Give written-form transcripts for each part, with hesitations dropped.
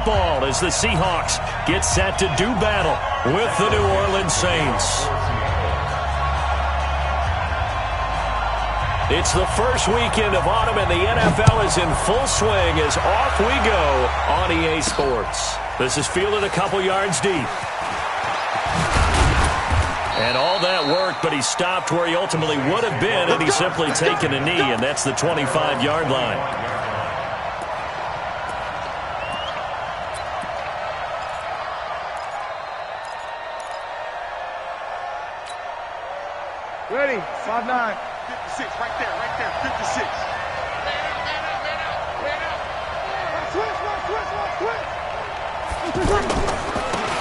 Ball as the Seahawks get set to do battle with the New Orleans Saints. It's the first weekend of autumn, and the NFL is in full swing as off we go on EA Sports. This is fielded a couple yards deep. And all that worked, but he stopped where he ultimately would have been, and he's simply taken a knee, and that's the 25-yard line. Ready, 5-9. 56, right there, 56.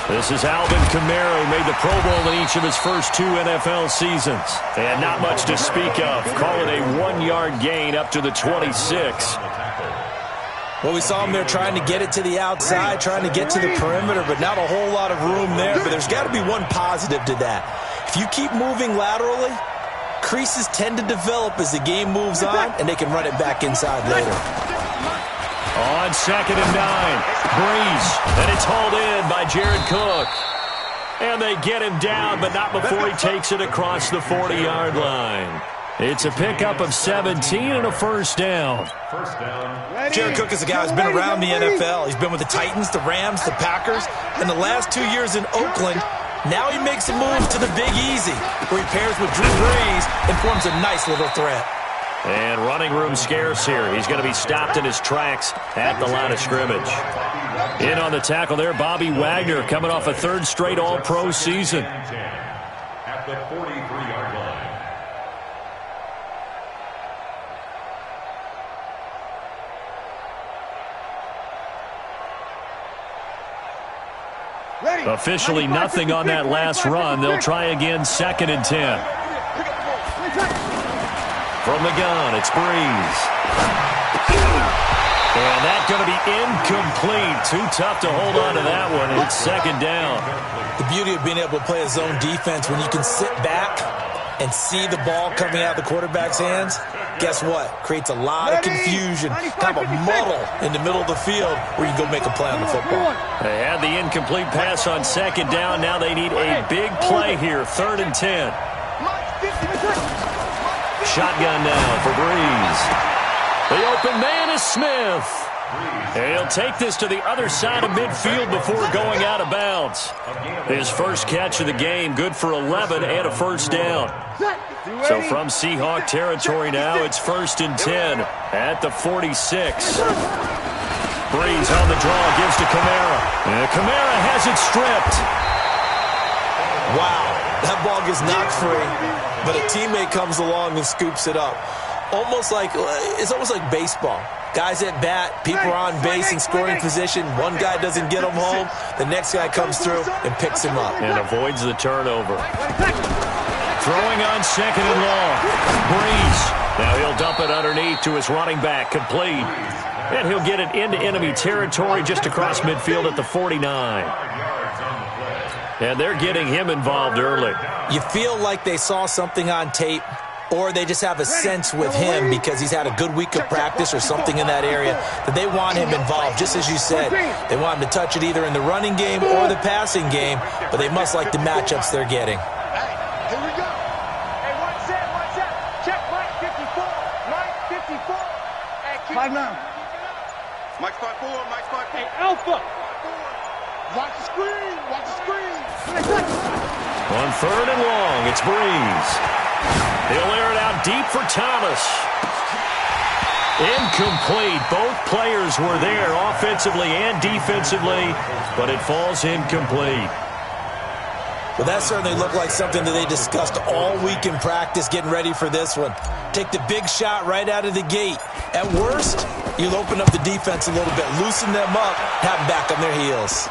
This is Alvin Kamara, who made the Pro Bowl in each of his first 2 NFL seasons. And not much to speak of. Call it a 1-yard gain up to the 26. Well, we saw him there trying to get it to the outside, trying to get to the perimeter, but not a whole lot of room there. But there's got to be one positive to that. If you keep moving laterally, creases tend to develop as the game moves on, and they can run it back inside later. On 2nd and 9, Breeze, and it's hauled in by Jared Cook. And they get him down, but not before he takes it across the 40-yard line. It's a pickup of 17 and a first down. Jared Cook is a guy who's been around the NFL. He's been with the Titans, the Rams, the Packers, and the last 2 years in Oakland. Now he makes a move to the Big Easy, where he pairs with Drew Brees and forms a nice little threat. And running room scarce here. He's going to be stopped in his tracks at the line of scrimmage. In on the tackle there, Bobby Wagner, coming off a 3rd straight All-Pro season. At the 43-yard line. Officially nothing on that last run. They'll try again, 2nd and 10. From the gun, it's Breeze. And that's going to be incomplete. Too tough to hold on to that one. It's 2nd down. The beauty of being able to play a zone defense, when you can sit back and see the ball coming out of the quarterback's hands, guess what? Creates a lot of confusion, kind of a muddle in the middle of the field where you can go make a play on the football. They had the incomplete pass on 2nd down. Now they need a big play here, 3rd and 10. Shotgun now for Breeze. The open man is Smith. And he'll take this to the other side of midfield before going out of bounds. His first catch of the game, good for 11 and a first down. So from Seahawk territory now, it's 1st and 10 at the 46. Breeze on the draw, gives to Kamara. And Kamara has it stripped. Wow, that ball gets knocked free, but a teammate comes along and scoops it up. It's almost like baseball. Guys at bat, people are on base in scoring position. One guy doesn't get him home. The next guy comes through and picks him up. And avoids the turnover. Throwing on 2nd and long. Breeze. Now he'll dump it underneath to his running back. Complete. And he'll get it into enemy territory just across midfield at the 49. And they're getting him involved early. You feel like they saw something on tape, or they just have a sense with him because he's had a good week of practice or something in that area that they want him involved. Just as you said, they want him to touch it either in the running game or the passing game, but they must like the matchups they're getting. Here we go. Hey, one set. Check Mike 54. Mike 54. Hey, 5-9. Mike 5-4, Mike 5-4. Hey, Alpha. Watch the screen. On 3rd and long, it's Breeze. He'll air it out deep for Thomas. Incomplete. Both players were there offensively and defensively, but it falls incomplete. Well, that certainly looked like something that they discussed all week in practice getting ready for this one. Take the big shot right out of the gate. At worst, you'll open up the defense a little bit, loosen them up, have them back on their heels.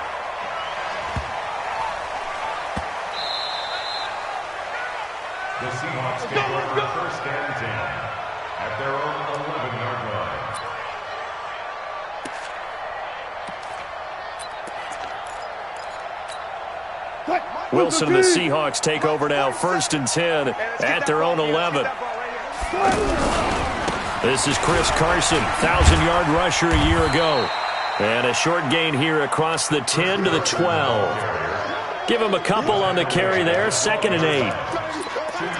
The Seahawks take over 1st and 10 at their own 11-yard line. Wilson and the Seahawks take over now, 1st and 10 at their own 11. This is Chris Carson, 1,000-yard rusher a year ago. And a short gain here across the 10 to the 12. Give him a couple on the carry there, 2nd and 8.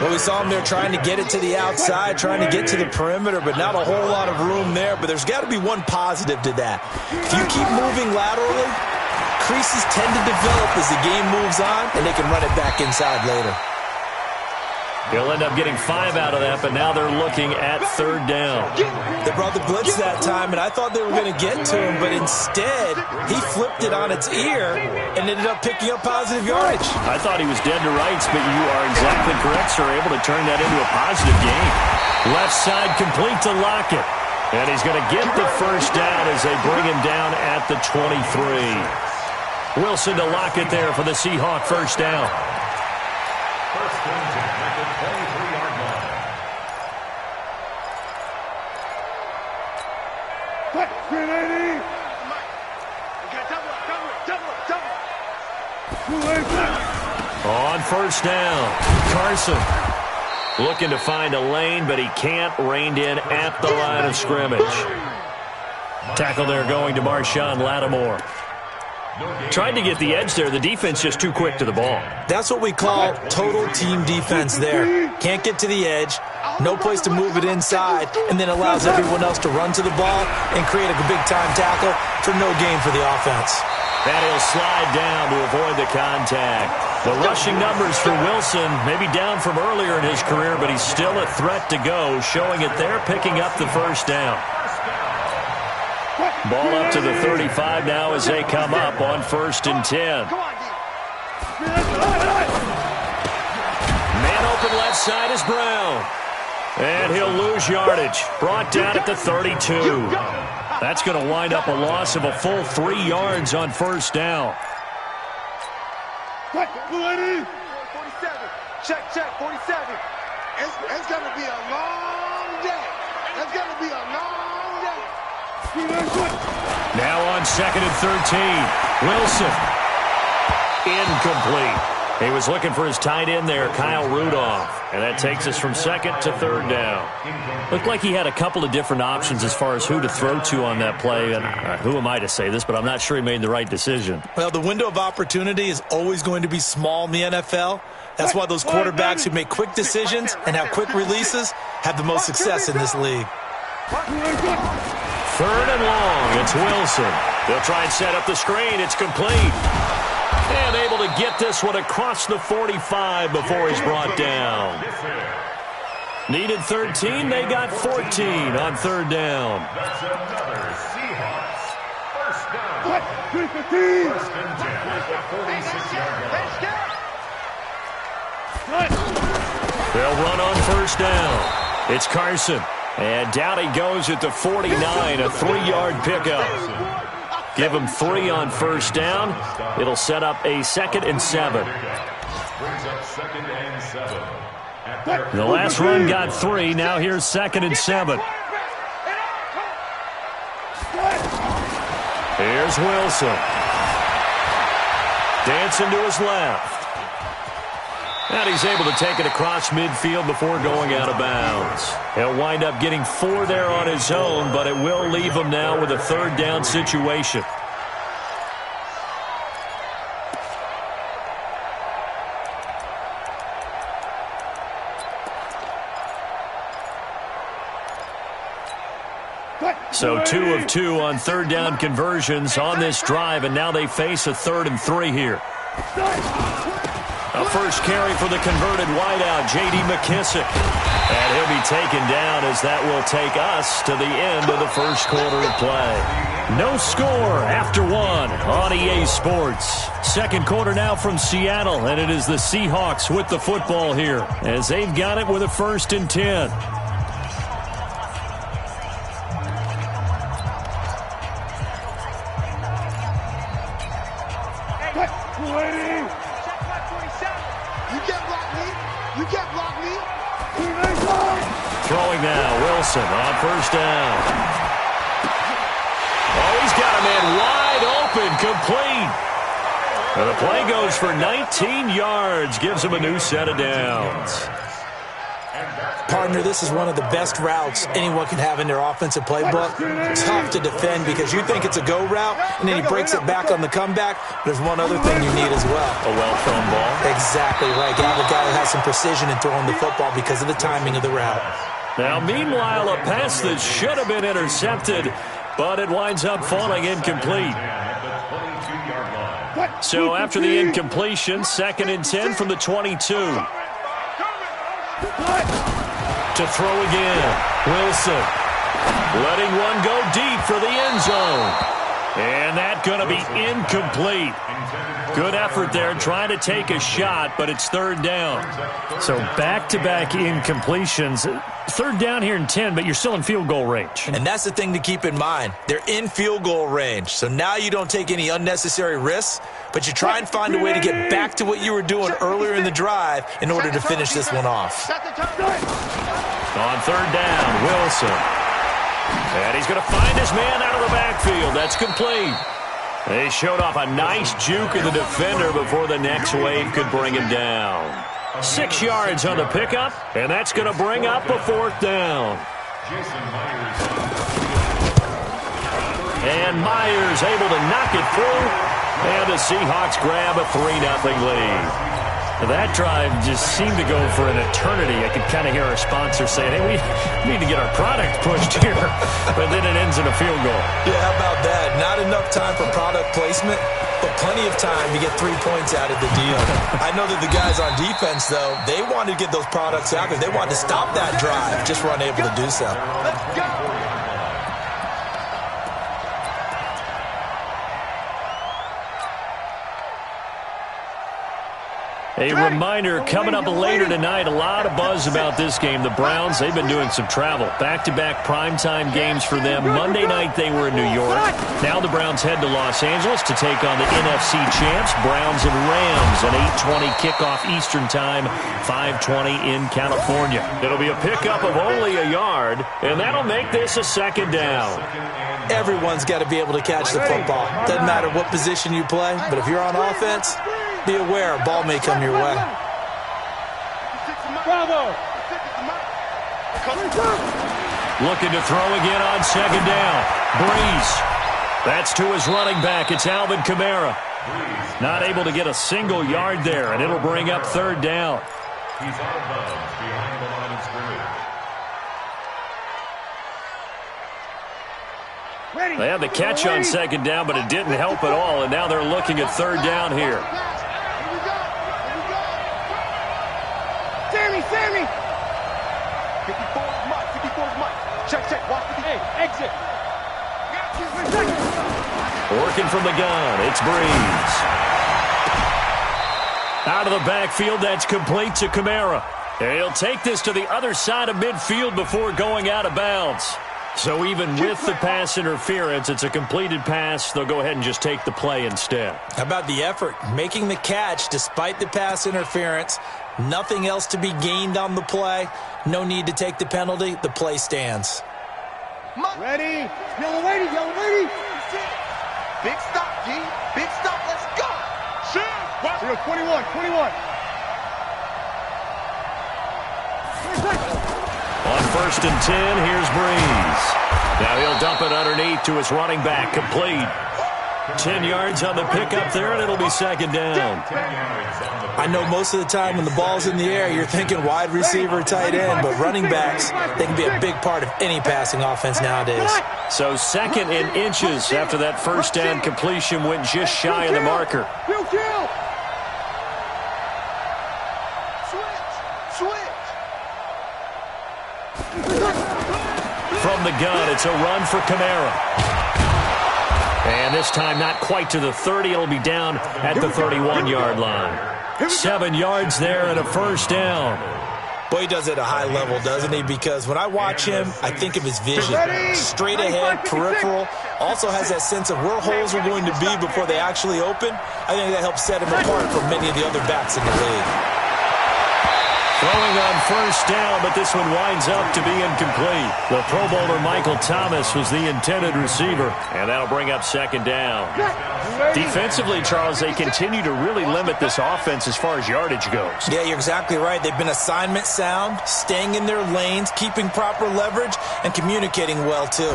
Well, we saw him there trying to get it to the outside, trying to get to the perimeter, but not a whole lot of room there. But there's got to be one positive to that. If you keep moving laterally, creases tend to develop as the game moves on, and they can run it back inside later. He'll end up getting 5 out of that, but now they're looking at 3rd down. They brought the blitz that time, and I thought they were going to get to him, but instead, he flipped it on its ear and ended up picking up positive yardage. I thought he was dead to rights, but you are exactly correct, sir. Able to turn that into a positive gain. Left side complete to Lockett. And he's going to get the 1st down as they bring him down at the 23. Wilson to Lockett there for the Seahawk 1st down. First and 10 at the 23-yard line. Quick, 380. On 1st down, Carson looking to find a lane, but he can't. Reined in at the line of scrimmage. Tackle there going to Marshawn Lattimore. Tried to get the edge there. The defense just too quick to the ball. That's what we call total team defense there. Can't get to the edge, no place to move it inside, and then allows everyone else to run to the ball and create a big-time tackle for no gain for the offense. And he'll slide down to avoid the contact. The rushing numbers for Wilson, maybe down from earlier in his career, but he's still a threat to go, showing it there, picking up the 1st down. Ball up to the 35 now as they come up on 1st and 10. Man open left side is Brown. And he'll lose yardage. Brought down at the 32. That's going to wind up a loss of a full 3 yards on 1st down. 47. Check, 47. It's going to be a long day. It's going to be a long day. Now on 2nd and 13. Wilson. Incomplete. He was looking for his tight end there, Kyle Rudolph. And that takes us from 2nd to 3rd down. Looked like he had a couple of different options as far as who to throw to on that play. And who am I to say this, but I'm not sure he made the right decision. Well, the window of opportunity is always going to be small in the NFL. That's why those quarterbacks who make quick decisions and have quick releases have the most success in this league. 3rd and long. It's Wilson. They'll try and set up the screen. It's complete. And able to get this one across the 45 before he's brought down. Needed 13. They got 14 on 3rd down. That's another Seahawks 1st down. 1st and 10 at the 46-yard line. They'll run on 1st down. It's Carson. And down he goes at the 49, a 3-yard pickup. Give him 3 on 1st down. It'll set up a 2nd and 7. Brings up 2nd and 7. The last run got 3. Now here's 2nd and 7. Here's Wilson. Dancing to his left. And he's able to take it across midfield before going out of bounds. He'll wind up getting 4 there on his own, but it will leave him now with a 3rd down situation. So 2 of 2 on 3rd down conversions on this drive, and now they face a 3rd and 3 here. A first carry for the converted wideout, J.D. McKissick. And he'll be taken down as that will take us to the end of the 1st quarter of play. No score after 1 on EA Sports. 2nd quarter now from Seattle, and it is the Seahawks with the football here as they've got it with a 1st and 10. Throwing now, Wilson on 1st down. Oh, he's got a man wide open, complete. And the play goes for 19 yards, gives him a new set of downs. And that's Partner, this is one of the best routes anyone can have in their offensive playbook. Tough to defend because you think it's a go route, and then he breaks it back on the comeback. There's one other thing you need as well. A well-thrown ball. Exactly right. You have a guy who has some precision in throwing the football because of the timing of the route. Now, meanwhile, a pass that should have been intercepted, but it winds up falling incomplete. So after the incompletion, 2nd and 10 from the 22. To throw again, Wilson letting one go deep for the end zone. And that's going to be incomplete. Good effort there trying to take a shot, but it's 3rd down. So back-to-back incompletions. 3rd down here in 10, but you're still in field goal range. And that's the thing to keep in mind. They're in field goal range. So now you don't take any unnecessary risks, but you try and find a way to get back to what you were doing earlier in the drive in order to finish this one off. On 3rd down, Wilson. And he's going to find his man out of the backfield. That's complete. They showed off a nice juke of the defender before the next wave could bring him down. 6 yards on the pickup, and that's going to bring up a 4th down. And Myers able to knock it through, and the Seahawks grab a 3-0 lead. That drive just seemed to go for an eternity. I could kind of hear our sponsor saying, hey, we need to get our product pushed here. But then it ends in a field goal. Yeah, how about that? Not enough time for product placement, but plenty of time to get 3 points out of the deal. I know that the guys on defense, though, they wanted to get those products out because they wanted to stop that drive, just were unable to do so. Let's go. A reminder, coming up later tonight, a lot of buzz about this game. The Browns, they've been doing some travel. Back-to-back primetime games for them. Monday night they were in New York. Now the Browns head to Los Angeles to take on the NFC champs, Browns and Rams, an 8:20 kickoff Eastern time, 5:20 in California. It'll be a pickup of only a yard, and that'll make this a 2nd down. Everyone's got to be able to catch the football. Doesn't matter what position you play, but if you're on offense, be aware a ball may come your way. Bravo. Looking to throw again on 2nd down. Breeze. That's to his running back. It's Alvin Kamara. Not able to get a single yard there, and it'll bring up 3rd down. He's out of bounds behind the line of scrimmage. They had the catch on 2nd down, but it didn't help at all, and now they're looking at 3rd down here. Sammy! 54 is Mike. 54 is Mike. Check. Watch the hey, exit. Working from the gun, it's Breeze. Out of the backfield, that's complete to Kamara. And he'll take this to the other side of midfield before going out of bounds. So even with the pass interference, it's a completed pass. They'll go ahead and just take the play instead. How about the effort? Making the catch despite the pass interference. Nothing else to be gained on the play. No need to take the penalty. The play stands. Ready? Yellow lady. Big stop, G. Big stop. Let's go. Shoot. 21. On 1st and 10, here's Breeze. Now he'll dump it underneath to his running back, complete. 10 yards on the pickup there, and it'll be 2nd down. I know most of the time when the ball's in the air, you're thinking wide receiver, tight end, but running backs, they can be a big part of any passing offense nowadays. So 2nd and inches after that 1st down completion went just shy of the marker. From the gun, it's a run for Kamara. And this time not quite to the 30. It'll be down at the 31-yard line. 7 yards there and a 1st down. Boy, he does it at a high level, doesn't he? Because when I watch him, I think of his vision. Straight ahead, peripheral. Also has that sense of where holes are going to be before they actually open. I think that helps set him apart from many of the other backs in the league. Throwing on first down, but this one winds up to be incomplete. The Pro Bowler Michael Thomas was the intended receiver, and that'll bring up second down. Defensively, Charles, they continue to really limit this offense as far as yardage goes. Yeah, you're exactly right. They've been assignment sound, staying in their lanes, keeping proper leverage, and communicating well, too.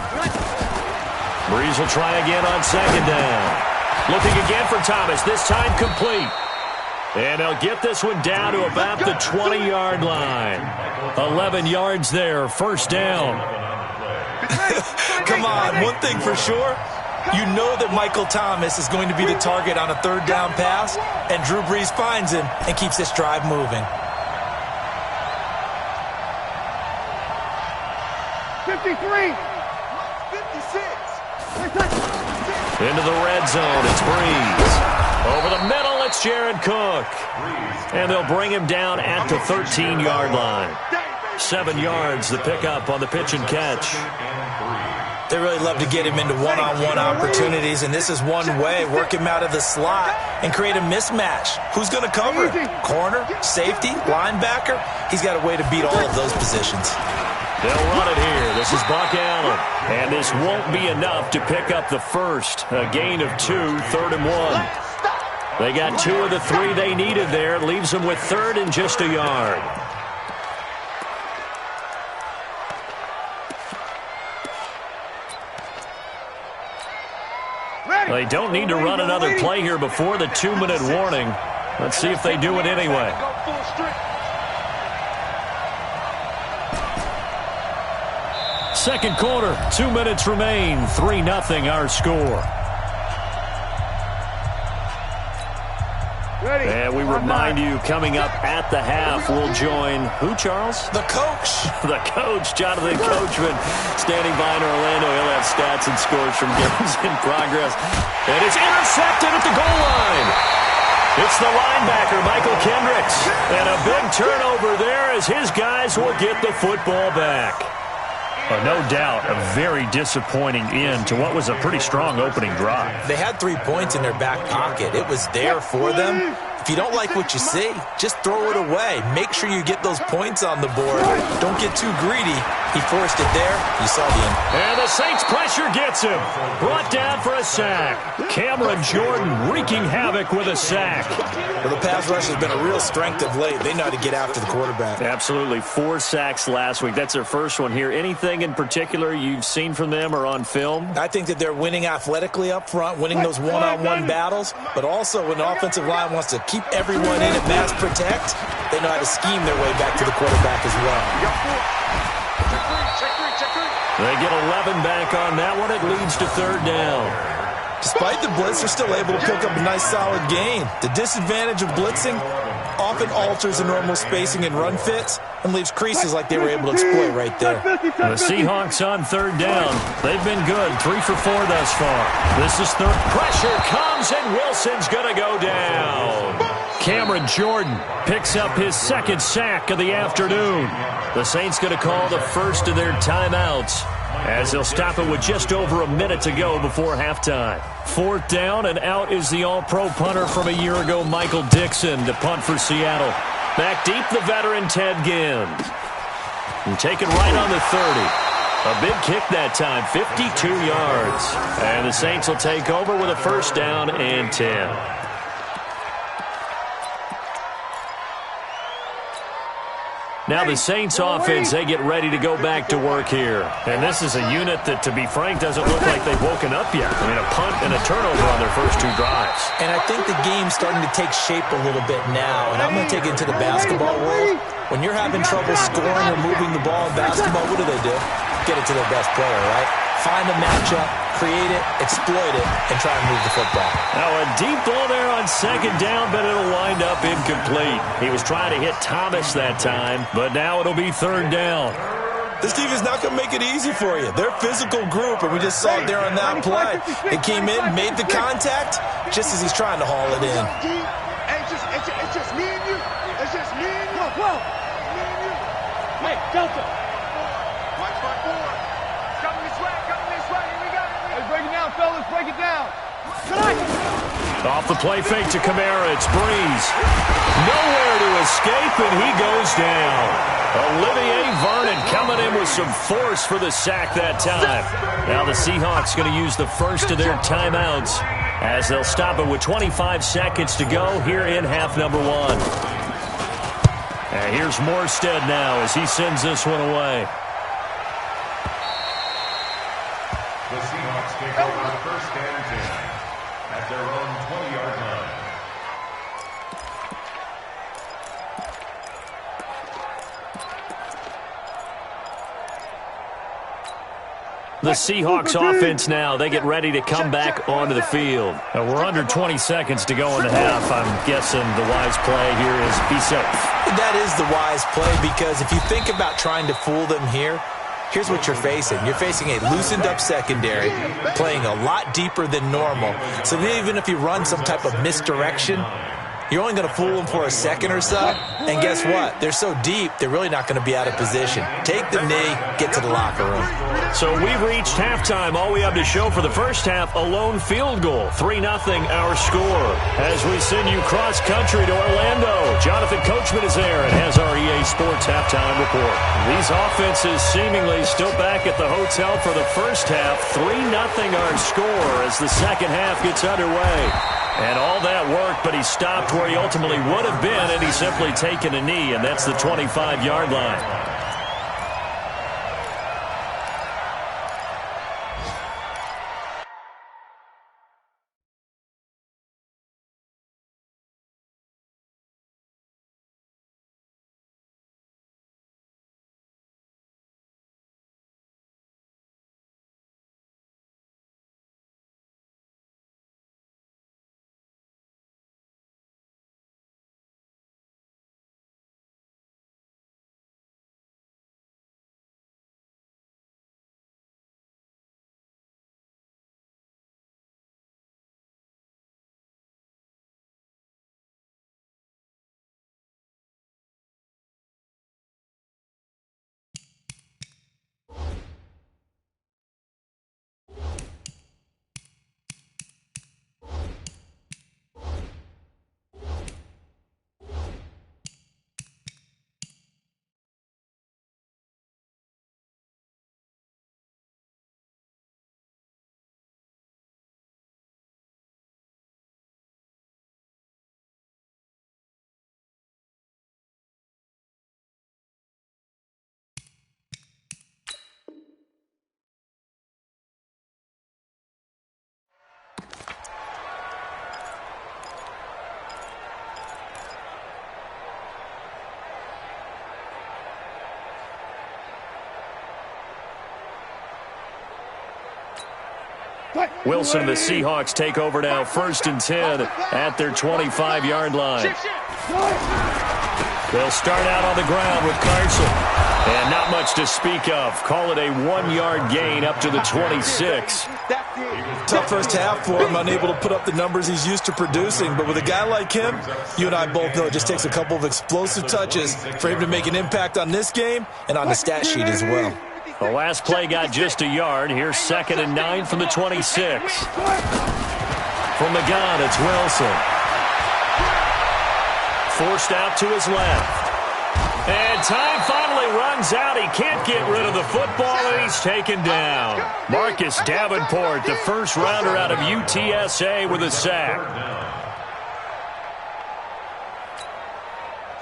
Breeze will try again on second down. Looking again for Thomas, this time complete. And they'll get this one down to about the 20-yard line. 11 yards there, first down. Come on, one thing for sure, you know that Michael Thomas is going to be the target on a third down pass, and Drew Brees finds him and keeps this drive moving. 53. 56. Into the red zone, it's Brees. Over the middle, it's Jared Cook. And they'll bring him down at the 13-yard line. 7 yards, the pickup on the pitch and catch. They really love to get him into one-on-one opportunities, and this is one way. Work him out of the slot and create a mismatch. Who's going to cover him? Corner, safety, linebacker? He's got a way to beat all of those positions. They'll run it here. This is Buck Allen. And this won't be enough to pick up the first. A gain of 2, 3rd and 1. They got 2 of the 3 they needed there. Leaves them with 3rd and just a yard. They don't need to run another play here before the 2-minute warning. Let's see if they do it anyway. Second quarter, 2 minutes remain. 3-0 our score. And we remind you, coming up at the half, we'll join who, Charles? The coach. The coach, Jonathan Coachman, standing by in Orlando. He'll have stats and scores from games in progress. And it's intercepted at the goal line. It's the linebacker, Michael Kendricks. And a big turnover there as his guys will get the football back. No doubt a very disappointing end to what was a pretty strong opening drive. They had 3 points in their back pocket. It was there for them. If you don't like what you see, just throw it away. Make sure you get those points on the board. Don't get too greedy. He forced it there. You saw the end. And the Saints pressure gets him. Brought down for a sack. Cameron Jordan wreaking havoc with a sack. Well, the pass rush has been a real strength of late. They know how to get after the quarterback. Absolutely. 4 sacks last week. That's their first one here. Anything in particular you've seen from them or on film? I think that they're winning athletically up front, winning those one-on-one battles, but also when the offensive line wants to keep everyone in and mass protect, they know how to scheme their way back to the quarterback as well. They get 11 back on that one. It leads to 3rd down. Despite the blitz, they're still able to pick up a nice solid gain. The disadvantage of blitzing often alters the normal spacing and run fits and leaves creases like they were able to exploit right there. The Seahawks on 3rd down. They've been good. 3 for 4 thus far. This is 3rd. Pressure comes, and Wilson's going to go down. Cameron Jordan picks up his 2nd sack of the afternoon. The Saints going to call the first of their timeouts as they'll stop it with just over a minute to go before halftime. 4th down, and out is the all-pro punter from a year ago, Michael Dixon, to punt for Seattle. Back deep, the veteran Ted Ginn. And taken right on the 30. A big kick that time, 52 yards. And the Saints will take over with a 1st down and 10. Now the Saints offense, they get ready to go back to work here. And this is a unit that, to be frank, doesn't look like they've woken up yet. I mean, a punt and a turnover on their first 2 drives. And I think the game's starting to take shape a little bit now. And I'm going to take it into the basketball world. When you're having trouble scoring or moving the ball in basketball, what do? Get it to their best player, right? Find a matchup, create it, exploit it, and try and move the football. Now a deep ball there on 2nd down, but it'll wind up incomplete. He was trying to hit Thomas that time, but now it'll be 3rd down. This team is not going to make it easy for you. They're a physical group, and we just saw it there on that play. They came in, made the contact, just as he's trying to haul it in. It's just me and you. It's just me and you. Whoa. Me and you. Hey, Delta. Mike 5-4. Coming this way. Here we go. Hey, break it down, fellas. Break it down. Tonight. Off the play fake to Kamara, it's Breeze. Nowhere to escape, and he goes down. Olivier Vernon coming in with some force for the sack that time. Now the Seahawks going to use the first of their timeouts as they'll stop it with 25 seconds to go here in half number one. And here's Morstead now as he sends this one away. The Seahawks take over first and 10 at their own 20-yard line. The Seahawks offense now, they get ready to come back onto the field. We're under 20 seconds to go in the half. I'm guessing the wise play here is be safe. That is the wise play because if you think about trying to fool them here, here's what you're facing. You're facing a loosened-up secondary, playing a lot deeper than normal. So even if you run some type of misdirection, you're only going to fool them for a second or so. And guess what? They're so deep, they're really not going to be out of position. Take the knee, get to the locker room. So we've reached halftime. All we have to show for the first half, a lone field goal. 3-0 our score. As we send you cross-country to Orlando, Jonathan Coachman is there and has our EA Sports halftime report. These offenses seemingly still back at the hotel for the first half. 3-0 our score as the second half gets underway. And all that worked, but he stopped where he ultimately would have been, and he's simply taken a knee, and that's the 25-yard line. Wilson and the Seahawks take over now, 1st and 10 at their 25-yard line. They'll start out on the ground with Carson. And not much to speak of. Call it a 1-yard gain up to the 26. Tough first half for him, unable to put up the numbers he's used to producing. But with a guy like him, you and I both know it just takes a couple of explosive touches for him to make an impact on this game and on the stat sheet as well. The last play got just a yard. Here's 2nd and 9 from the 26. From the gun, it's Wilson. Forced out to his left. And time finally runs out. He can't get rid of the football, and he's taken down. Marcus Davenport, the first rounder out of UTSA, with a sack.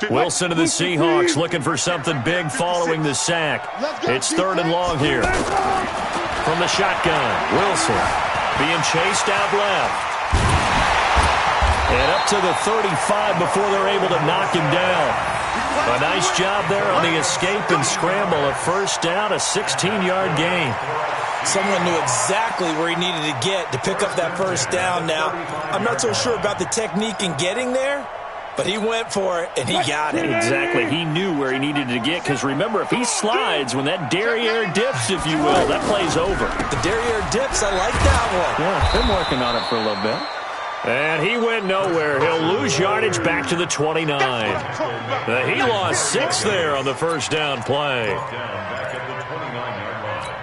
Wilson to the Seahawks looking for something big following the sack. It's 3rd and long here. From the shotgun, Wilson being chased out left. And up to the 35 before they're able to knock him down. A nice job there on the escape and scramble. A first down, a 16-yard gain. Someone knew exactly where he needed to get to pick up that first down. Now, I'm not so sure about the technique in getting there, but he went for it, and he got it. Exactly. He knew where he needed to get, because remember, if he slides, when that derriere dips, if you will, that play's over. The derriere dips, I like that one. Yeah, been working on it for a little bit. And he went nowhere. He'll lose yardage back to the 29. He lost 6 there on the first down play. Back at the 29-yard line.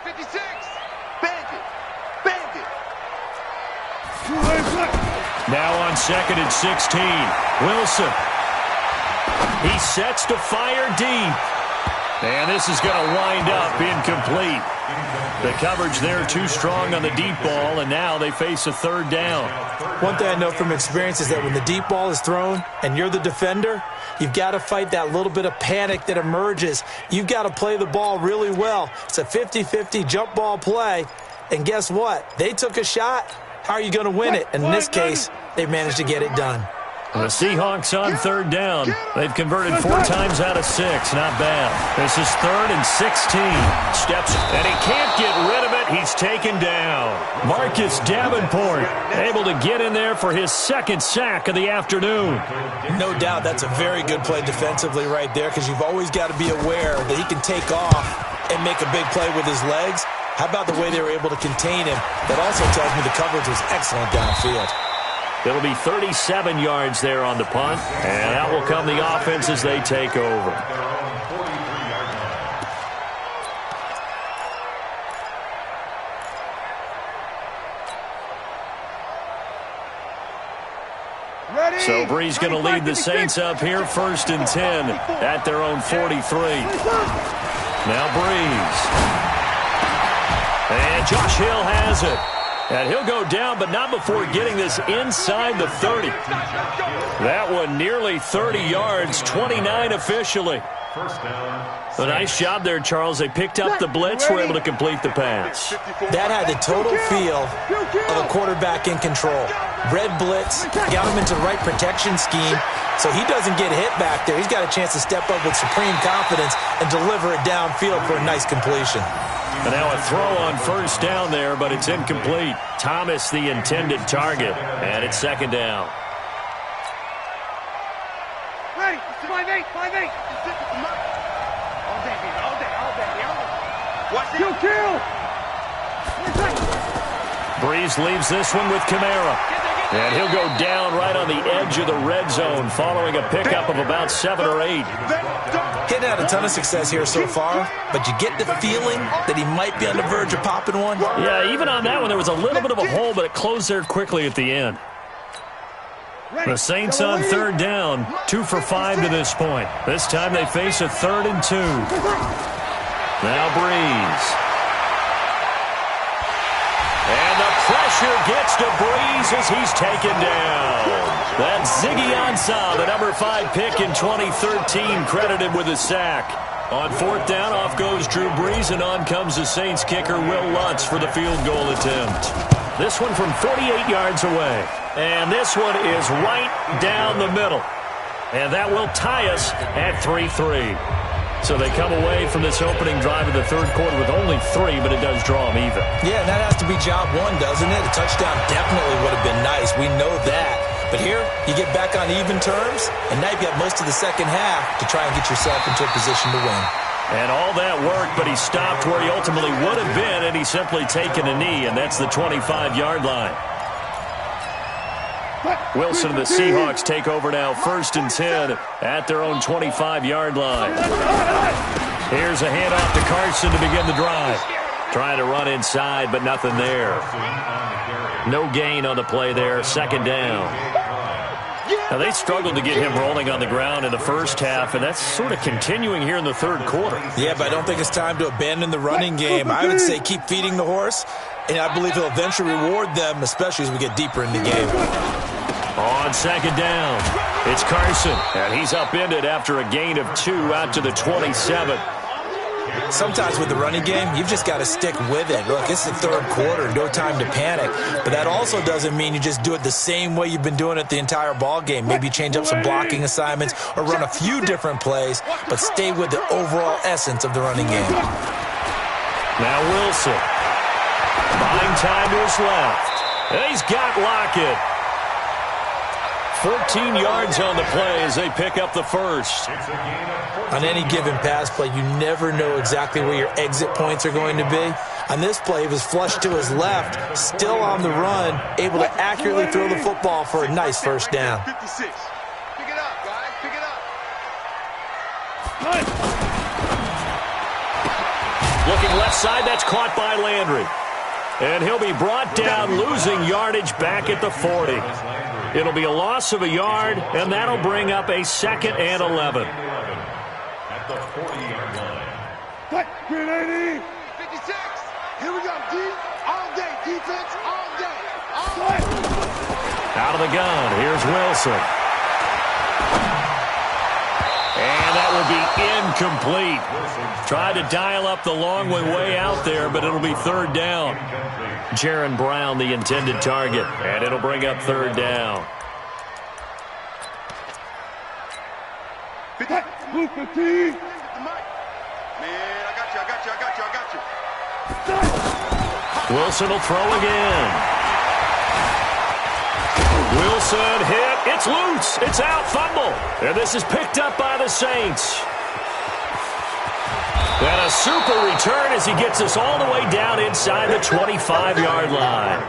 56. Bandit. Now on 2nd and 16. Wilson. He sets to fire deep. And this is going to wind up incomplete. The coverage there too strong on the deep ball, and now they face a 3rd down. One thing I know from experience is that when the deep ball is thrown and you're the defender, you've got to fight that little bit of panic that emerges. You've got to play the ball really well. It's a 50-50 jump ball play, and guess what? They took a shot. How are you going to win it? And in this case, they've managed to get it done. The Seahawks on 3rd down. They've converted 4 times out of 6. Not bad. This is 3rd and 16. Steps, and he can't get rid of it. He's taken down. Marcus Davenport able to get in there for his 2nd sack of the afternoon. No doubt that's a very good play defensively right there, because you've always got to be aware that he can take off and make a big play with his legs. How about the way they were able to contain him? That also tells me the coverage was excellent downfield. It'll be 37 yards there on the punt, and out will come the offense as they take over. So Brees going to lead the Saints up here, 1st and 10 at their own 43. Now Brees. And Josh Hill has it. And he'll go down, but not before getting this inside the 30. That one nearly 30 yards, 29 officially. A nice job there, Charles. They picked up the blitz, were able to complete the pass. That had the total feel of a quarterback in control. Red blitz, got him into the right protection scheme, so he doesn't get hit back there. He's got a chance to step up with supreme confidence and deliver it downfield for a nice completion. And now a throw on 1st down there, but it's incomplete. Thomas the intended target, and it's 2nd down. Ready, 5-8, 5-8. All day, baby, all day. Watch it. Kill. Brees leaves this one with Kamara. And he'll go down right on the edge of the red zone following a pickup of about 7 or 8. Hitting had a ton of success here so far, but you get the feeling that he might be on the verge of popping one. Yeah, even on that one, there was a little bit of a hole, but it closed there quickly at the end. The Saints on 3rd down, 2 for 5 to this point. This time they face a 3rd and 2. Now Brees. And the pressure gets to Brees as he's taken down. That's Ziggy Ansah, the number 5 pick in 2013, credited with a sack. On 4th down, off goes Drew Brees, and on comes the Saints kicker, Will Lutz, for the field goal attempt. This one from 48 yards away. And this one is right down the middle. And that will tie us at 3-3. So they come away from this opening drive of the 3rd quarter with only 3, but it does draw them even. Yeah, and that has to be job 1, doesn't it? A touchdown definitely would have been nice. We know that. But here, you get back on even terms, and now you've got most of the second half to try and get yourself into a position to win. And all that worked, but he stopped where he ultimately would have been, and he's simply taken a knee, and that's the 25-yard line. Wilson and the Seahawks take over now, 1st and 10 at their own 25-yard line. Here's a handoff to Carson to begin the drive. Trying to run inside, but nothing there. No gain on the play there, 2nd down. Now, they struggled to get him rolling on the ground in the first half, and that's sort of continuing here in the 3rd quarter. Yeah, but I don't think it's time to abandon the running game. I would say keep feeding the horse, and I believe he'll eventually reward them, especially as we get deeper in the game. On 2nd down, it's Carson, and he's upended after a gain of 2 out to the 27. Sometimes with the running game, you've just got to stick with it. Look, it's the 3rd quarter, no time to panic. But that also doesn't mean you just do it the same way you've been doing it the entire ball game. Maybe change up some blocking assignments or run a few different plays, but stay with the overall essence of the running game. Now Wilson. Buying time to his left. And he's got Lockett. 14 yards on the play as they pick up the first. On any given pass play, you never know exactly where your exit points are going to be. On this play, he was flushed to his left, still on the run, able to accurately throw the football for a nice first down. 56. Pick it up, guys. Pick it up. Looking left side, that's caught by Landry. And he'll be brought down, losing yardage back at the 40. It'll be a loss of a yard, and that'll bring up a 2nd and 11. At the 40-yard line. Cut. 56. Here we go. Deep. All day. Defense. All day. All day. Out of the gun. Here's Wilson. And that will be incomplete. Tried to dial up the long way out there, but it'll be 3rd down. Jaron Brown, the intended target, and it'll bring up 3rd down. Man, I got you. Wilson will throw again. Wilson hit. It's loose. It's out. Fumble. And this is picked up by the Saints. And a super return as he gets us all the way down inside the 25-yard line.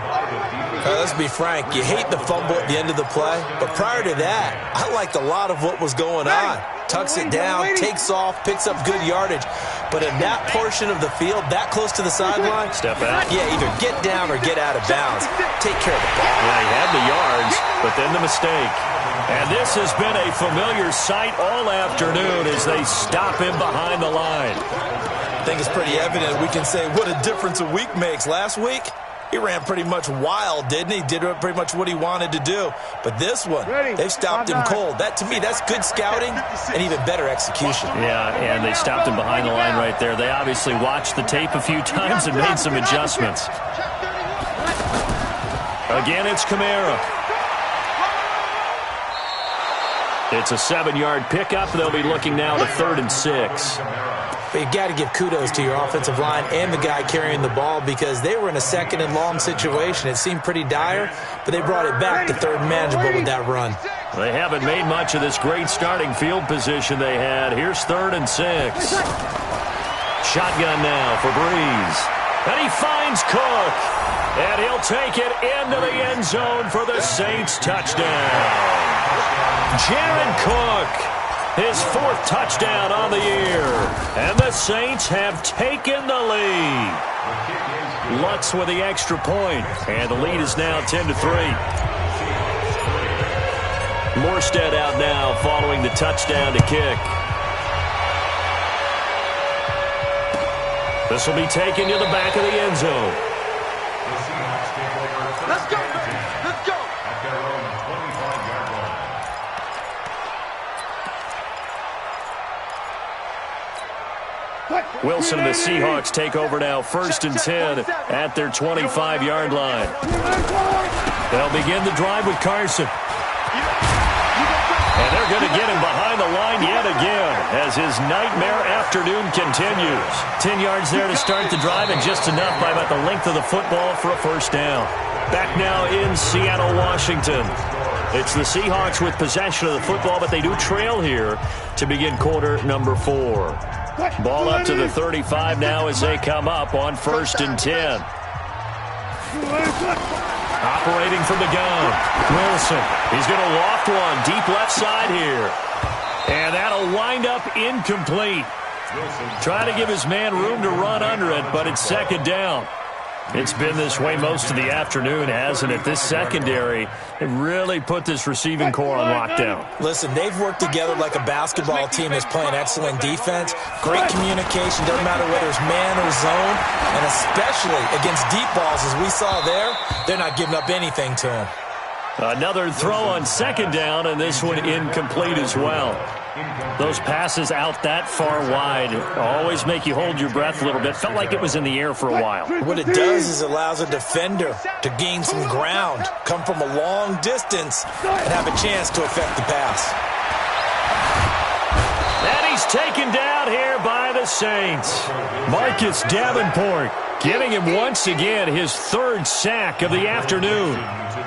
Let's be frank. You hate the fumble at the end of the play. But prior to that, I liked a lot of what was going on. Tucks it down, takes off, picks up good yardage. But in that portion of the field, that close to the sideline, step out. Yeah, either get down or get out of bounds. Take care of the ball. Yeah, he had the yards, but then the mistake. And this has been a familiar sight all afternoon as they stop him behind the line. I think it's pretty evident. We can say what a difference a week makes. Last week, he ran pretty much wild, didn't he? Did pretty much what he wanted to do. But this one, they've stopped him cold. That, to me, that's good scouting and even better execution. Yeah, and they stopped him behind the line right there. They obviously watched the tape a few times and made some adjustments. Again, it's Kamara. It's a 7-yard pickup. They'll be looking now to 3rd and 6. But you've got to give kudos to your offensive line and the guy carrying the ball because they were in a 2nd and long situation. It seemed pretty dire, but they brought it back to 3rd and manageable with that run. They haven't made much of this great starting field position they had. Here's 3rd and 6. Shotgun now for Breeze. And he finds Cook. And he'll take it into the end zone for the Saints touchdown. Jared Cook, his 4th touchdown on the year. And the Saints have taken the lead. Lutz with the extra point. And the lead is now 10-3. Morstead out now following the touchdown to kick. This will be taken to the back of the end zone. Let's go, baby. Let's go. At their own 25-yard line. Wilson and the Seahawks take over now 1st and 10 at their 25-yard line. They'll begin the drive with Carson. And they're going to get him behind the line yet again as his nightmare afternoon continues. 10 yards there to start the drive and just enough by about the length of the football for a 1st down. Back now in Seattle, Washington. It's the Seahawks with possession of the football, but they do trail here to begin quarter number 4. Ball up to the 35 now as they come up on 1st and 10. Operating from the gun, Wilson. He's going to loft one deep left side here. And that'll wind up incomplete. Trying to give his man room to run under it, but it's 2nd down. It's been this way most of the afternoon, hasn't it? This secondary really put this receiving core on lockdown. Listen, they've worked together like a basketball team that's playing excellent defense. Great communication, doesn't matter whether it's man or zone. And especially against deep balls, as we saw there, they're not giving up anything to him. Another throw on 2nd down, and this one incomplete as well. Those passes out that far wide always make you hold your breath a little bit. Felt like it was in the air for a while. What it does is it allows a defender to gain some ground, come from a long distance, and have a chance to affect the pass. And he's taken down here by the Saints. Marcus Davenport getting him once again his 3rd sack of the afternoon.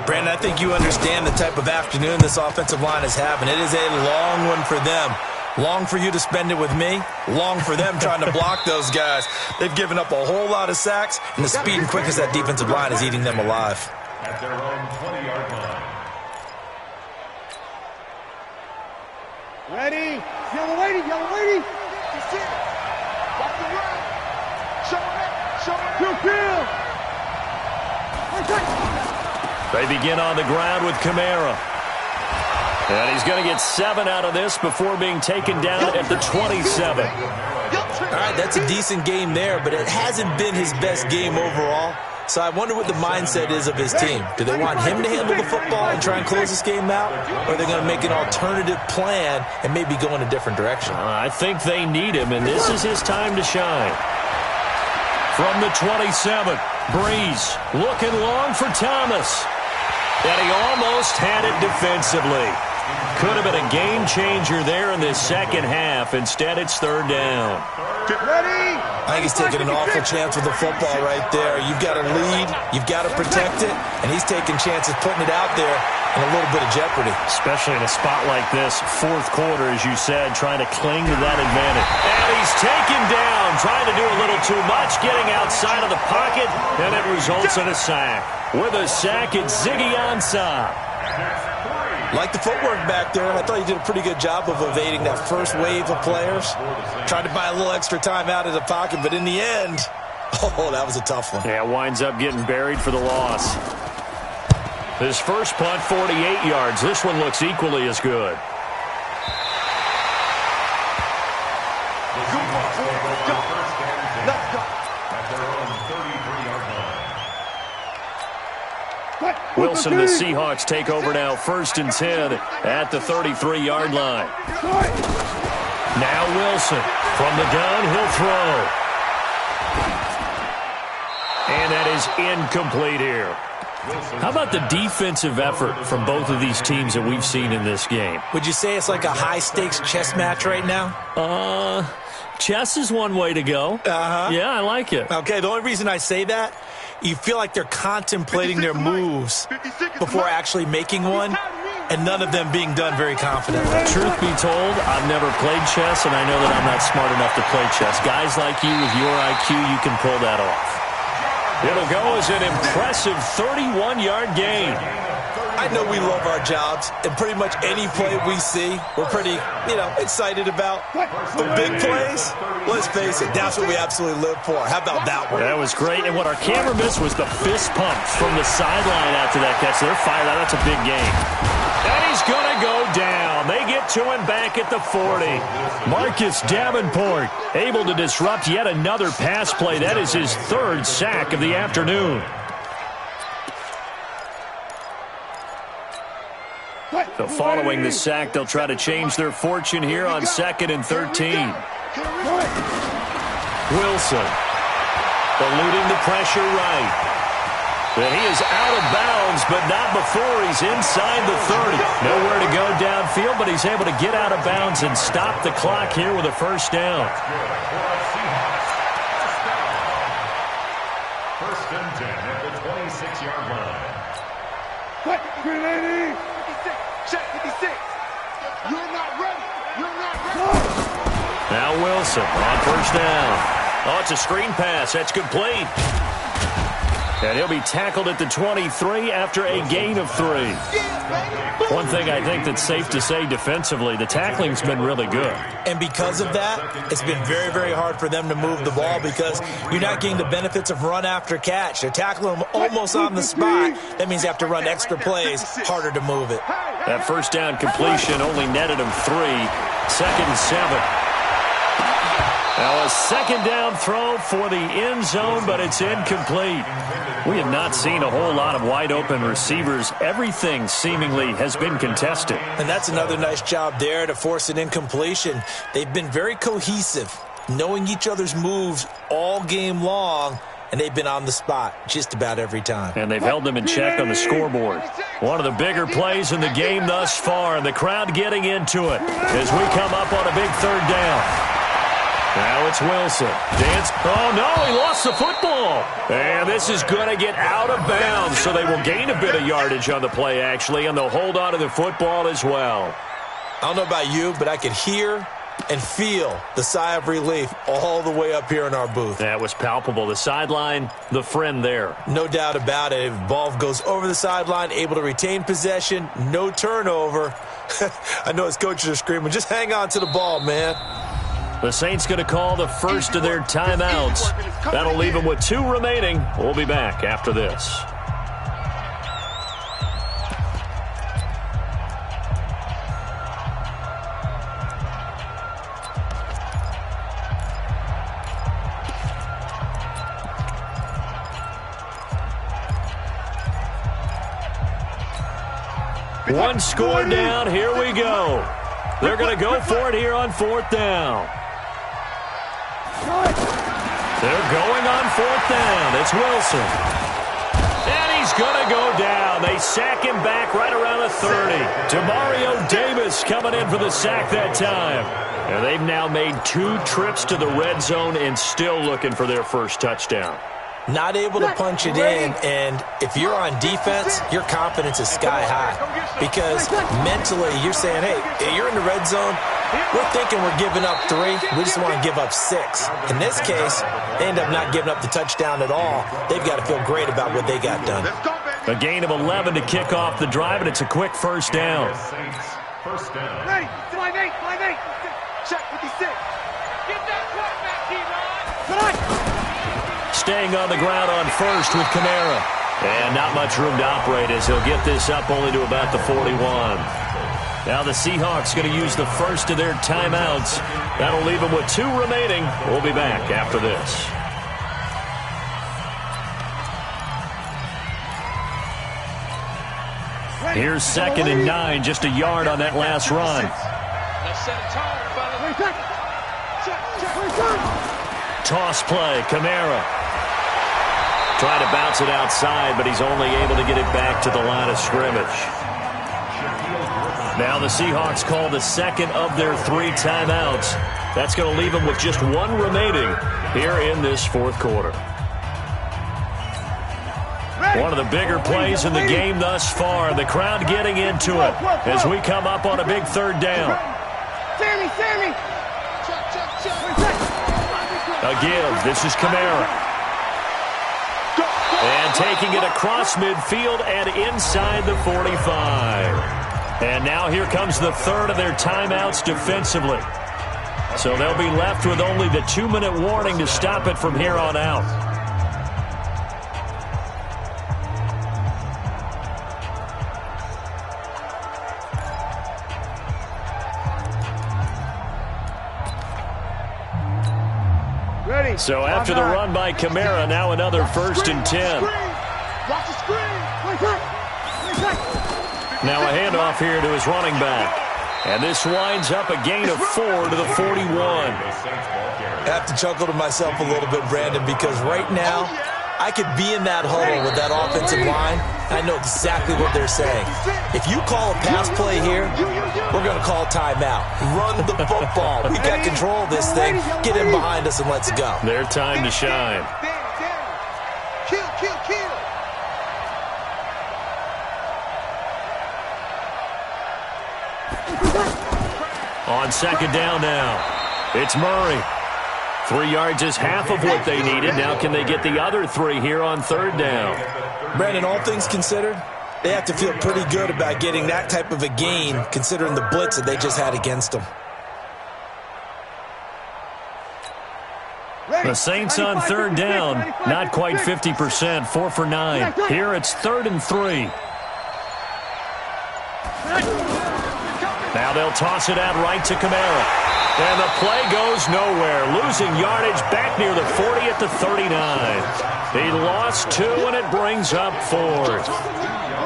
Brandon, I think you understand the type of afternoon this offensive line is having. It is a long one for them. Long for you to spend it with me. Long for them trying to block those guys. They've given up a whole lot of sacks, and the speed and quickness of that defensive line is eating them alive. At their own 20-yard line. Ready? Yellow lady, yellow lady. That's it. Walk the right. Show it up, show it up. Field. They begin on the ground with Kamara. And he's going to get 7 out of this before being taken down at the 27. All right, that's a decent game there, but it hasn't been his best game overall. So I wonder what the mindset is of his team. Do they want him to handle the football and try and close this game out? Or are they going to make an alternative plan and maybe go in a different direction? I think they need him, and this is his time to shine. From the 27, Breeze looking long for Thomas. And he almost had it defensively. Could have been a game changer there in this second half. Instead, it's third down. Get ready. I think he's taking an awful chance with the football right there. You've got to lead, you've got to protect it, and he's taking chances putting it out there in a little bit of jeopardy. Especially in a spot like this, fourth quarter, as you said, trying to cling to that advantage. And he's taken down, trying to do a little too much, getting outside of the pocket, and it results in a sack. With a sack, it's Ziggy Ansah. Like the footwork back there, I thought he did a pretty good job of evading that first wave of players. Tried to buy a little extra time out of the pocket, but in the end, oh, that was a tough one. Yeah, winds up getting buried for the loss. His first punt, 48 yards. This one looks equally as good. Wilson, the Seahawks take over now, 1st and 10 at the 33-yard line. Now Wilson from the gun, he'll throw. And that is incomplete here. How about the defensive effort from both of these teams that we've seen in this game? Would you say it's like a high-stakes chess match right now? Chess is one way to go. Yeah, I like it. Okay, the only reason I say that, you feel like they're contemplating their moves before actually making one, and none of them being done very confidently. Truth be told, I've never played chess, and I know that I'm not smart enough to play chess. Guys like you with your IQ, you can pull that off. It'll go as an impressive 31-yard gain. I know we love our jobs, and pretty much any play we see, we're pretty, excited about. The big plays, let's face it, that's what we absolutely live for. How about that one? That was great, and what our camera missed was the fist pump from the sideline after that catch. They're fired out. That's a big game. And he's going to go down. They get to him back at the 40. Marcus Davenport able to disrupt yet another pass play. That is his 3rd sack of the afternoon. So following the sack, they'll try to change their fortune here on 2nd and 13. Wilson eluding the pressure right. And he is out of bounds, but not before he's inside the 30. Nowhere to go downfield, but he's able to get out of bounds and stop the clock here with a first down. 1st and 10 at the 26-yard line. What? Green lady. 56. Check 56. You're not ready. You're not ready. Now Wilson on first down. Oh, it's a screen pass. That's complete. And he'll be tackled at the 23 after a gain of 3. One thing I think that's safe to say defensively, the tackling's been really good. And because of that, it's been very, very hard for them to move the ball because you're not getting the benefits of run after catch. They're tackling them almost on the spot. That means you have to run extra plays, harder to move it. That first down completion only netted him 3. 2nd and 7. Now a second down throw for the end zone, but it's incomplete. We have not seen a whole lot of wide open receivers. Everything seemingly has been contested. And that's another nice job there to force an incompletion. They've been very cohesive, knowing each other's moves all game long, and they've been on the spot just about every time. And they've held them in check on the scoreboard. One of the bigger plays in the game thus far, and the crowd getting into it as we come up on a big 3rd down. Now it's Wilson. Dance. Oh, no, he lost the football. And this is going to get out of bounds, so they will gain a bit of yardage on the play, actually, and they'll hold on to the football as well. I don't know about you, but I could hear and feel the sigh of relief all the way up here in our booth. That was palpable. The sideline, the friend there. No doubt about it. If the ball goes over the sideline, able to retain possession, no turnover. I know his coaches are screaming, just hang on to the ball, man. The Saints going to call the first of their timeouts. That'll leave them with 2 remaining. We'll be back after this. One score down. Here we go. They're going to go for it here on 4th down. They're going on 4th down. It's Wilson. And he's going to go down. They sack him back right around the 30. Demario Davis coming in for the sack that time. And they've now made 2 trips to the red zone and still looking for their first touchdown. Not able to punch it in, and if you're on defense, your confidence is sky high because mentally you're saying, hey, you're in the red zone, we're thinking we're giving up 3, we just want to give up 6. In this case, they end up not giving up the touchdown at all. They've got to feel great about what they got done. A gain of 11 to kick off the drive, and it's a quick first down. First down. Ready, 5-8, 5-8. Check 56. Get that quarterback, T-Rod. Staying on the ground on first with Kamara. And not much room to operate as he'll get this up only to about the 41. Now the Seahawks going to use the first of their timeouts. That'll leave them with 2 remaining. We'll be back after this. Here's 2nd and 9, just a yard on that last run. Let's set a tone, fella. Toss play, Kamara. Trying to bounce it outside, but he's only able to get it back to the line of scrimmage. Now the Seahawks call the 2nd of their 3 timeouts. That's going to leave them with just 1 remaining here in this 4th quarter. One of the bigger plays in the game thus far. The crowd getting into it as we come up on a big 3rd down. Sammy. A give. This is Kamara. And taking it across midfield and inside the 45. And now here comes the 3rd of their timeouts defensively. So they'll be left with only the 2-minute warning to stop it from here on out. So after the run by Kamara, now another 1st and 10. Now a handoff here to his running back. And this winds up a gain of 4 to the 41. I have to chuckle to myself a little bit, Brandon, because right now I could be in that huddle with that offensive line. I know exactly what they're saying. If you call a pass play here, we're going to call timeout. Run the football. We got control of this thing. Get in behind us and let's go. Their time to shine. Kill. On 2nd down now, it's Murray. 3 yards is half of what they needed. Now can they get the other 3 here on 3rd down? Brandon, all things considered, they have to feel pretty good about getting that type of a gain considering the blitz that they just had against them. The Saints on 3rd down, not quite 50%, 4 for 9. Here it's 3rd and 3. Now they'll toss it out right to Kamara. And the play goes nowhere, losing yardage back near the 40 at the 39. He lost 2, and it brings up 4th.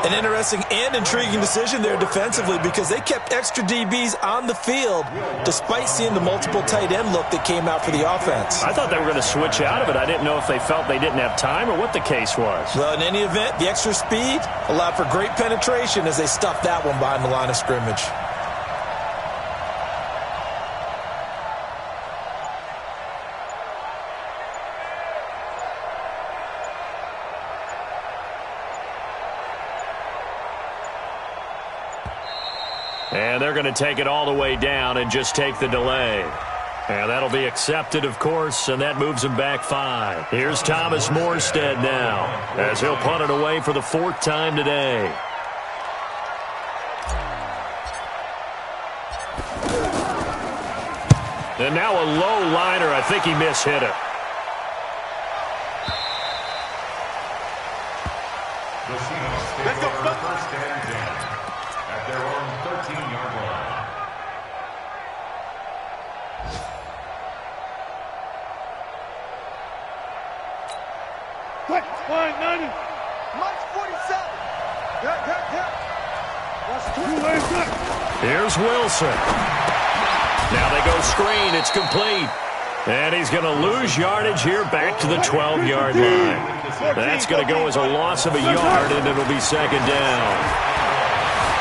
An interesting and intriguing decision there defensively because they kept extra DBs on the field despite seeing the multiple tight end look that came out for the offense. I thought they were going to switch out of it. I didn't know if they felt they didn't have time or what the case was. Well, in any event, the extra speed allowed for great penetration as they stuffed that one behind the line of scrimmage. And they're going to take it all the way down and just take the delay. And that'll be accepted, of course, and that moves him back 5. Here's Thomas Morstead now as he'll punt it away for the 4th time today. And now a low liner. I think he mishit it. The Seahawks take over first and 10 at their own 13-yard line. Quick, 9. Mike's 47. Yeah. Here's Wilson. Now they go screen. It's complete. And he's going to lose yardage here back to the 12-yard line. That's going to go as a loss of a yard, and it'll be second down.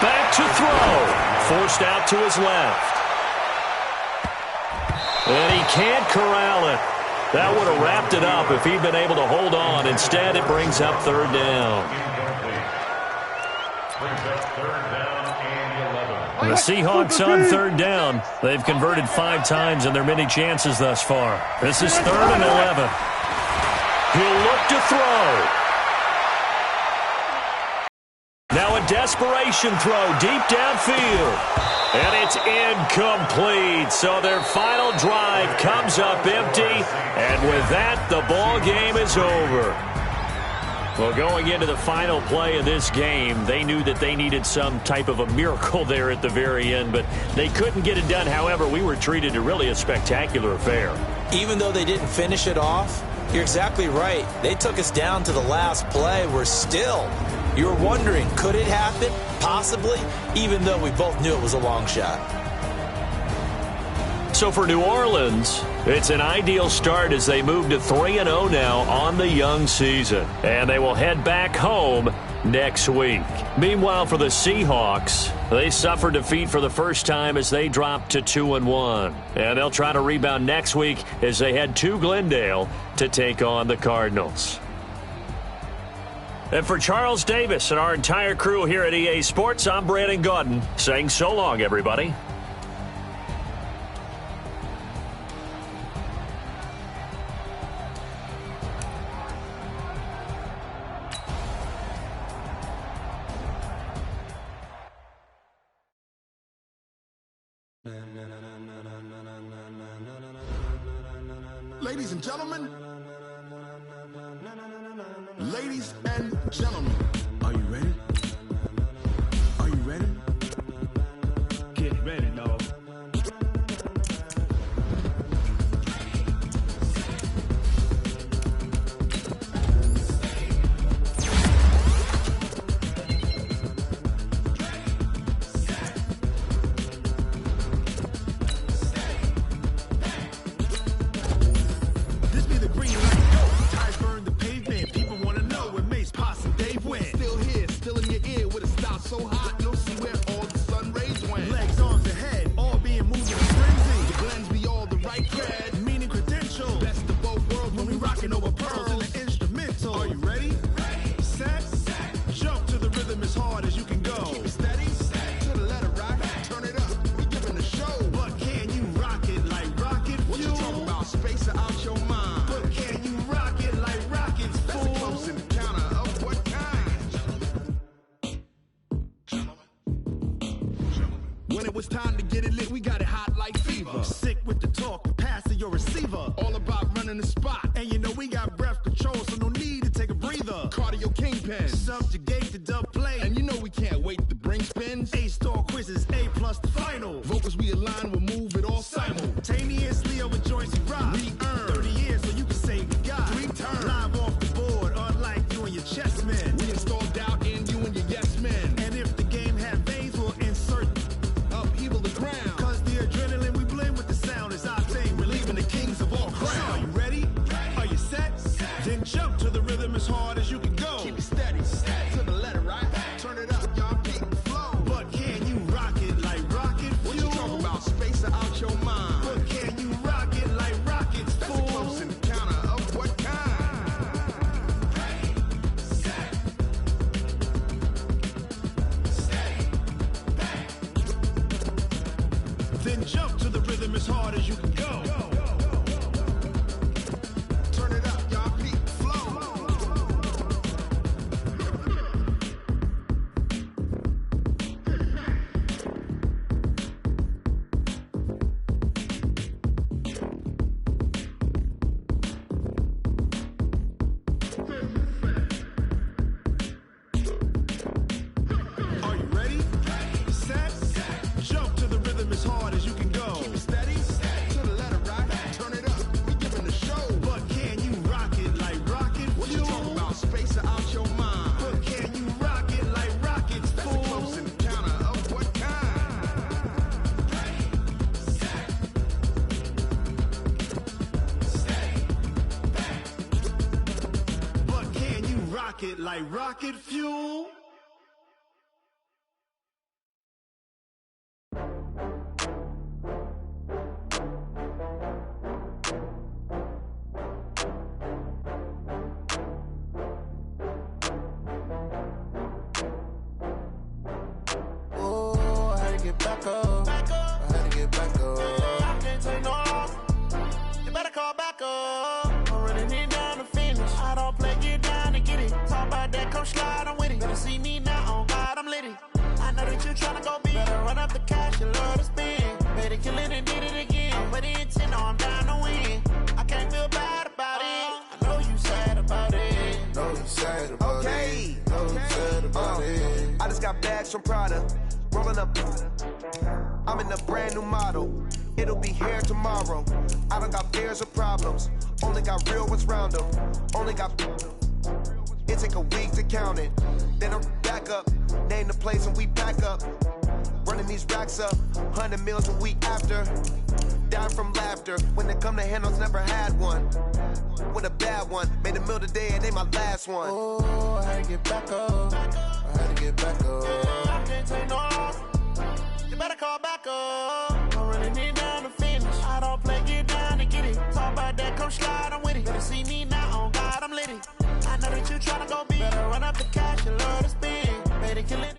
Back to throw. Forced out to his left. And he can't corral it. That would have wrapped it up if he'd been able to hold on. Instead, it brings up third down. The Seahawks on third down. They've converted 5 times in their many chances thus far. This is 3rd and 11. He'll look to throw. Now a desperation throw deep downfield. And it's incomplete. So their final drive comes up empty. And with that, the ball game is over. Well, going into the final play of this game, they knew that they needed some type of a miracle there at the very end, but they couldn't get it done. However, we were treated to really a spectacular affair. Even though they didn't finish it off, you're exactly right. They took us down to the last play. We're still, you're wondering, could it happen? Possibly, even though we both knew it was a long shot. So for New Orleans, it's an ideal start as they move to 3-0 now on the young season. And they will head back home next week. Meanwhile, for the Seahawks, they suffered defeat for the first time as they dropped to 2-1. And they'll try to rebound next week as they head to Glendale to take on the Cardinals. And for Charles Davis and our entire crew here at EA Sports, I'm Brandon Gaudin saying so long, everybody. Ladies and gentlemen, are you ready? Are you ready? Get ready, dog. When it was time to get it lit, we got it hot like fever. Sick with the talk, pass to your receiver. All about running the spot. And you know we got breath control, so no need to take a breather. Cardio kingpin, subjugate the dub play. And you know we can't wait to bring spins. A-star quizzes, A+ the final. Vocals we align, we'll move it all simultaneously over joints we rock. We earn 30 years so you can say we got 3 turns. Live off the board, unlike you and your chess men. We install doubt in you and your yes men. And if the game had veins, we'll insert upheaval the ground. Cause the adrenaline we blend with the sound is our thing. Relieving the kings of all crowns. So are you ready? Are you set? Then jump to the rhythm as hard as you can go. Keep it steady. To the it like rocket fuel. Oh, I had to get back up. I had to get back up. I can't take no loss. You better call back up. I'm running it down to finish. I don't play, get down and get it. Talk about that, come slide, I'm with it. Better see me now, on God, I'm litty. I know that you tryna go big. Better run up the cash, you love to spend. Better kill it and did it again. But the intent, no, I'm down to win. I can't feel bad about it. I know you sad about it. Know you sad about it. Know you sad about it. I just got bags from Prada. Rolling up. I'm in a brand new model. It'll be here tomorrow. I don't got fears or problems. Only got real ones round them. Only got. It take a week to count it. Then I'm back up. Name the place and we pack up. Running these racks up. 100 meals a week after. Dying from laughter. When it come to handles, never had one. With a bad one. Made a meal today and they my last one. Oh, I had to get back up. I had to get back up. I can't take no loss. You better call back up. I'm running it down to finish. I don't play, get down and get it. Talk about that, come slide, I'm with it. Better see me now, on God, I'm litty. I know that you tryna go big. Better run up the cash, you love to spend. Better kill it.